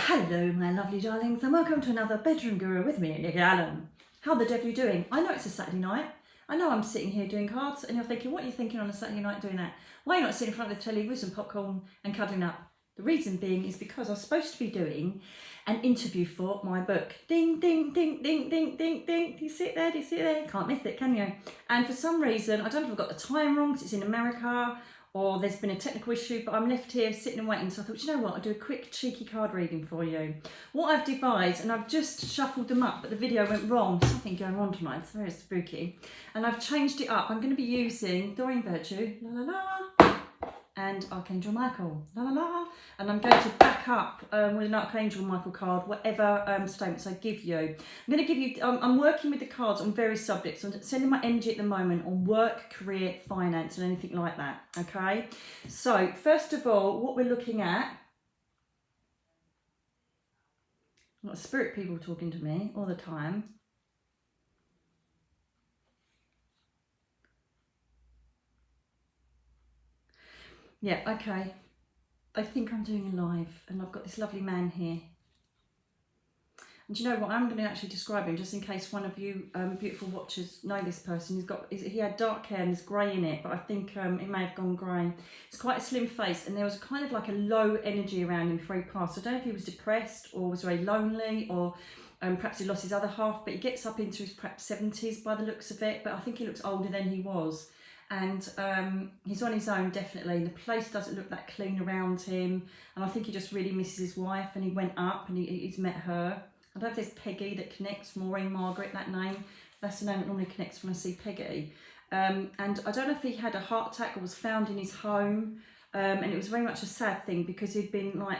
Hello my lovely darlings and welcome to another Bedroom Guru with me, Nicky Allen. How the devil are you doing? I know it's a Saturday night. I know I'm sitting here doing cards and you're thinking, what are you thinking on a Saturday night doing that? Why are you not sitting in front of the telly with some popcorn and cuddling up? The reason being is because I was supposed to be doing an interview for my book. Ding, ding, ding, ding, ding, ding, ding. Do you see it there? Do you see it there? You can't miss it, can you? And for some reason, I don't know if I've got the time wrong because it's in America or there's been a technical issue, but I'm left here sitting and waiting. So I thought, you know what, I'll do a quick cheeky card reading for you. What I've devised, and I've just shuffled them up, but the video went wrong. Something going on tonight, it's very spooky. And I've changed it up. I'm going to be using Doreen Virtue, la la la, and Archangel Michael, la la la. And I'm going to back up with an Archangel Michael card, whatever statements I give you. I'm going to give you, I'm working with the cards on various subjects. I'm sending my energy at the moment on work, career, finance, and anything like that, okay? So, first of all, what we're looking at, I've got spirit people talking to me all the time. Yeah, okay. I think I'm doing a live and I've got this lovely man here. And do you know what? I'm going to actually describe him just in case one of you beautiful watchers know this person. He had dark hair and there's grey in it, but I think it may have gone grey. It's quite a slim face and there was kind of like a low energy around him before he passed. I don't know if he was depressed or was very lonely or perhaps he lost his other half, but he gets up into his perhaps 70s by the looks of it, but I think he looks older than he was. And he's on his own definitely, and the place doesn't look that clean around him, and I think he just really misses his wife, and he went up and he's met her. I don't know if there's Peggy that connects, Maureen, Margaret, that name, that's the name that normally connects when I see Peggy. And I don't know if he had a heart attack or was found in his home, and it was very much a sad thing because he'd been like,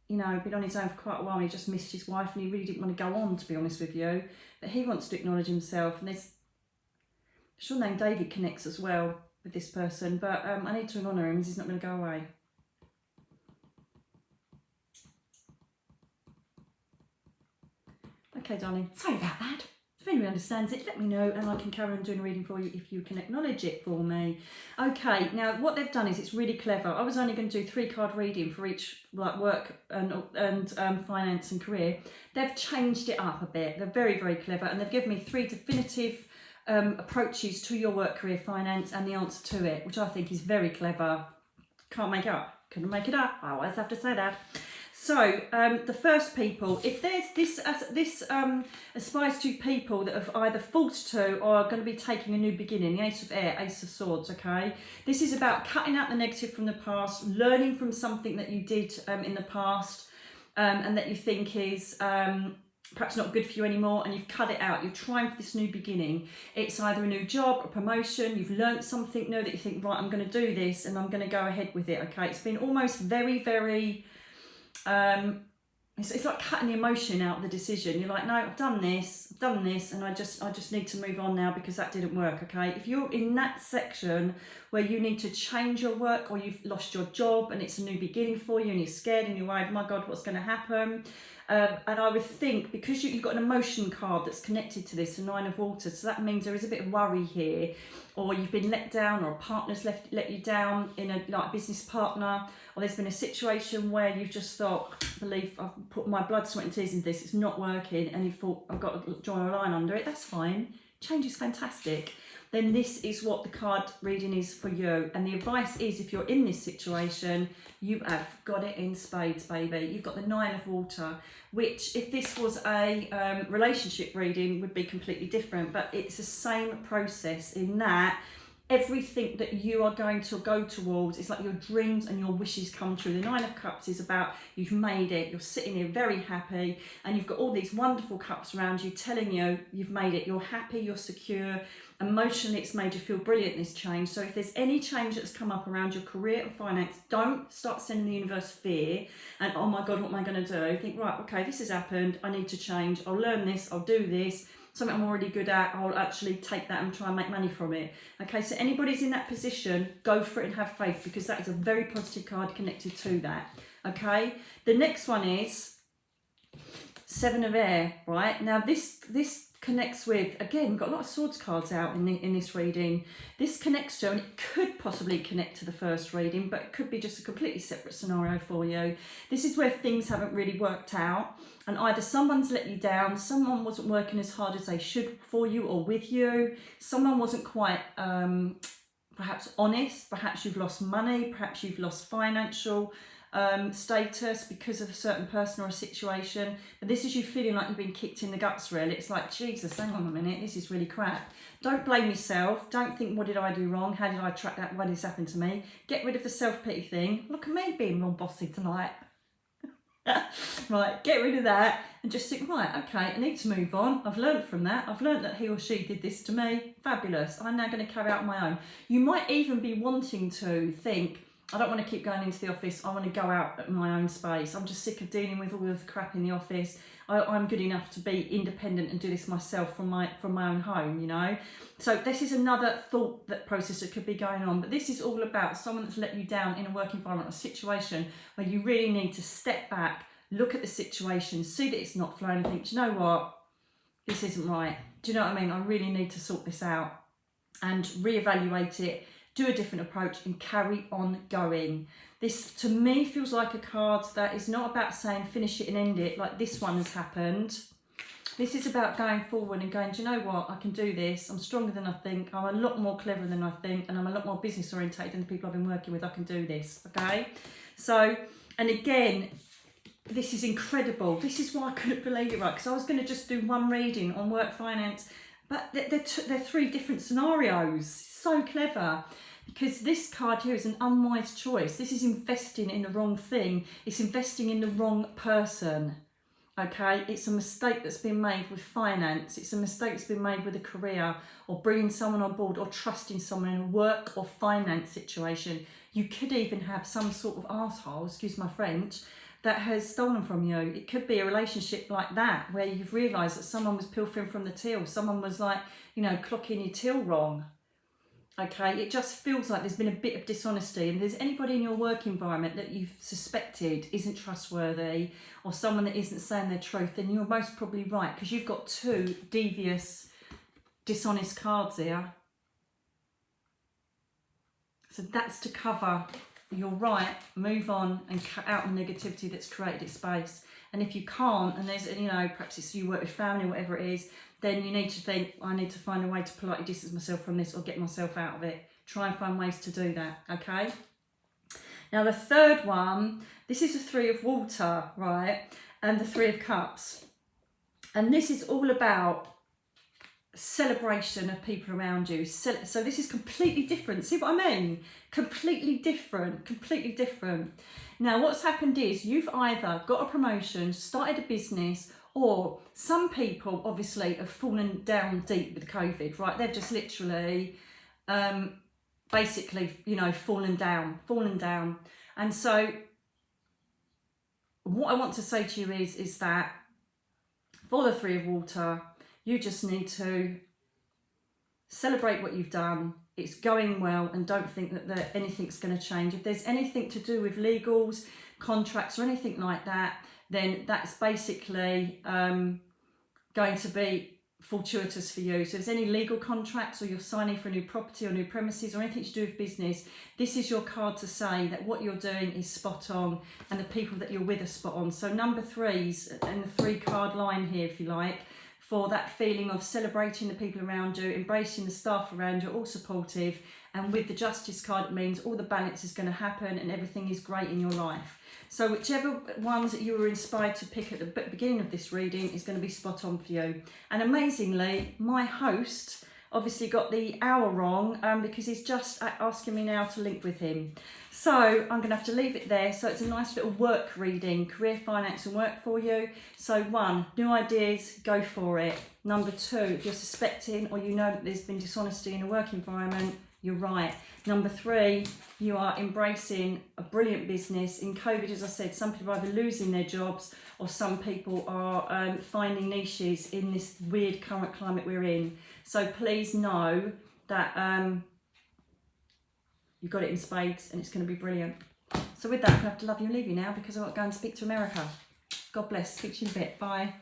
you know, been on his own for quite a while, and he just missed his wife and he really didn't want to go on, to be honest with you, but he wants to acknowledge himself, and there's sure name David connects as well with this person, but I need to honour him as he's not going to go away. Okay, darling, sorry about that. If anyone understands it, let me know and I can carry on doing a reading for you if you can acknowledge it for me. Okay, now what they've done is it's really clever. I was only going to do 3-card reading for each, like work and finance and career. They've changed it up a bit. They're very, very clever, and they've given me 3 definitive approaches to your work, career, finance, and the answer to it, which I think is very clever. Can't make it up. Couldn't make it up. I always have to say that. So the first people, if there's this aspires to people that have either forced to or are going to be taking a new beginning, the Ace of Air, Ace of Swords, okay? This is about cutting out the negative from the past, learning from something that you did in the past and that you think is perhaps not good for you anymore, and you've cut it out. You're trying for this new beginning. It's either a new job, a promotion, you've learnt something new that you think, right, I'm going to do this and I'm going to go ahead with it, okay? It's been almost very, very, it's like cutting the emotion out of the decision. You're like, no, I've done this, and I just need to move on now because that didn't work, okay? If you're in that section where you need to change your work or you've lost your job and it's a new beginning for you and you're scared and you're worried, my God, what's going to happen? And I would think, because you've got an emotion card that's connected to this, a 9 of Water, so that means there is a bit of worry here, or you've been let down, or a partner's let you down in a like business partner, or there's been a situation where you've just thought, I believe I've put my blood, sweat and tears into this, it's not working, and you thought, I've got to draw a line under it. That's fine. Change is fantastic. Then this is what the card reading is for you. And the advice is, if you're in this situation, you have got it in spades, baby. You've got the 9 of Water, which if this was a relationship reading would be completely different, but it's the same process in that everything that you are going to go towards is like your dreams and your wishes come true. The 9 of Cups is about you've made it, you're sitting here very happy, and you've got all these wonderful cups around you telling you you've made it, you're happy, you're secure. Emotionally, it's made you feel brilliant, this change. So if there's any change that's come up around your career and finance, don't start sending the universe fear and, oh my God, what am I going to do? Think, right, okay, this has happened, I need to change, I'll learn this, I'll do this, something I'm already good at, I'll actually take that and try and make money from it. Okay, so anybody's in that position, go for it and have faith, because that is a very positive card connected to that. Okay, the next one is 7 of Air, right? Now this connects with, again, we've got a lot of swords cards out in this reading. This connects to, and it could possibly connect to the first reading, but it could be just a completely separate scenario for you. This is where things haven't really worked out, and either someone's let you down, someone wasn't working as hard as they should for you or with you, someone wasn't quite perhaps honest, perhaps you've lost money, perhaps you've lost financial status because of a certain person or a situation. But this is you feeling like you've been kicked in the guts, really. It's like, Jesus, hang on a minute, this is really crap. Don't blame yourself. Don't think, what did I do wrong? How did I attract that? Why did this happen to me? Get rid of the self-pity thing. Look at me being wrong bossy tonight. Right, get rid of that and just think, right, okay, I need to move on. I've learned from that. I've learned that he or she did this to me. Fabulous. I'm now going to carry out my own. You might even be wanting to think, I don't want to keep going into the office. I want to go out at my own space. I'm just sick of dealing with all of the crap in the office. I'm good enough to be independent and do this myself from my own home, you know. So this is another thought that process that could be going on. But this is all about someone that's let you down in a work environment or situation where you really need to step back, look at the situation, see that it's not flowing and think, do you know what? This isn't right. Do you know what I mean? I really need to sort this out and reevaluate it. Do a different approach and carry on going. This, to me, feels like a card that is not about saying finish it and end it, like this one has happened. This is about going forward and going, do you know what? I can do this. I'm stronger than I think. I'm a lot more clever than I think. And I'm a lot more business orientated than the people I've been working with. I can do this, okay? So, and again, this is incredible. This is why I couldn't believe it, right? Because I was going to just do one reading on work finance, but they're three different scenarios. So clever. Because this card here is an unwise choice. This is investing in the wrong thing. It's investing in the wrong person. Okay, it's a mistake that's been made with finance. It's a mistake that's been made with a career or bringing someone on board or trusting someone in a work or finance situation. You could even have some sort of arsehole, excuse my French, that has stolen from you. It could be a relationship like that where you've realised that someone was pilfering from the till. Someone was like, you know, clocking your till wrong. Okay, it just feels like there's been a bit of dishonesty, and if there's anybody in your work environment that you've suspected isn't trustworthy or someone that isn't saying their truth, then you're most probably right, because you've got two devious, dishonest cards here. So that's to cover, you're right, move on and cut out the negativity that's created its space. And if you can't, and there's, you know, perhaps it's you work with family, whatever it is, then you need to think, I need to find a way to politely distance myself from this or get myself out of it. Try and find ways to do that, okay? Now the third one, this is the Three of Water, right? And the Three of Cups. And this is all about celebration of people around you. So this is completely different. See what I mean? Completely different, completely different. Now what's happened is you've either got a promotion, started a business, or some people obviously have fallen down deep with COVID, right? They've just literally, basically, you know, fallen down. And so what I want to say to you is that for the Three of Water, you just need to celebrate what you've done. It's going well, and don't think that anything's going to change. If there's anything to do with legals, contracts or anything like that, then that's basically going to be fortuitous for you. So if there's any legal contracts or you're signing for a new property or new premises or anything to do with business, this is your card to say that what you're doing is spot on and the people that you're with are spot on. So number threes and the 3-card line here, if you like, for that feeling of celebrating the people around you, embracing the staff around you, all supportive. And with the Justice card, it means all the balance is going to happen and everything is great in your life. So whichever ones that you were inspired to pick at the beginning of this reading is going to be spot on for you. And amazingly, my host obviously got the hour wrong because he's just asking me now to link with him. So I'm going to have to leave it there. So it's a nice little work reading, career, finance and work for you. So 1, new ideas, go for it. Number 2, if you're suspecting or you know that there's been dishonesty in a work environment, you're right. Number 3, you are embracing a brilliant business. In COVID, as I said, some people are either losing their jobs or some people are finding niches in this weird current climate we're in. So please know that you've got it in spades and it's going to be brilliant. So with that, I'm going to have to love you and leave you now because I've got to go and speak to America. God bless. Speak to you in a bit. Bye.